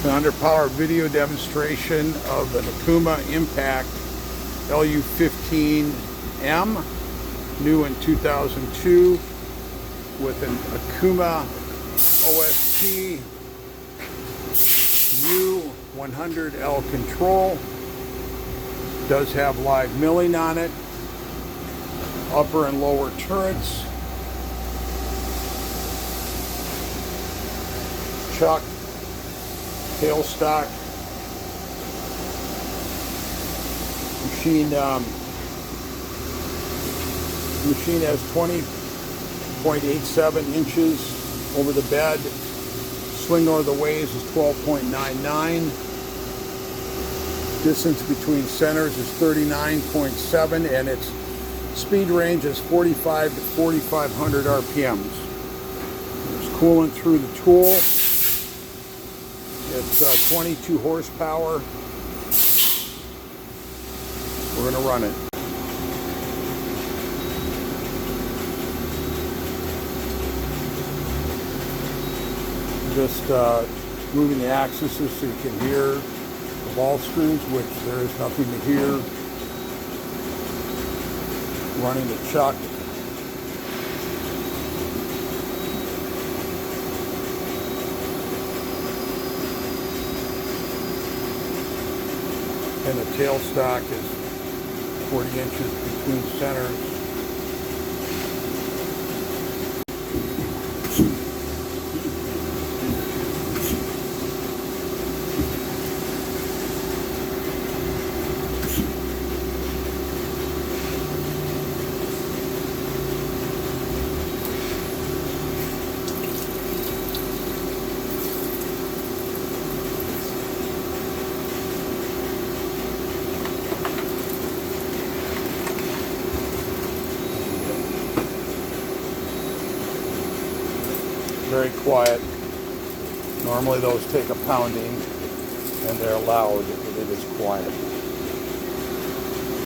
An underpowered video demonstration of an Okuma Impact LU15-M, new in 2002, with an Okuma OSP-U100L Ctrl. Does have live milling on it, upper and lower turrets, chuck, tailstock. Machine has 20.87 inches over the bed. Swing over the ways is 12.99. Distance between centers is 39.7, and its speed range is 45 to 4,500 RPMs. There's coolant through the tool. It's 22 horsepower. We're going to run it. Just moving the axes so you can hear the ball screws, which there is nothing to hear. Running the chuck. And the tailstock is 40 inches between centers. Very quiet. Normally those take a pounding and they're loud, but it is quiet.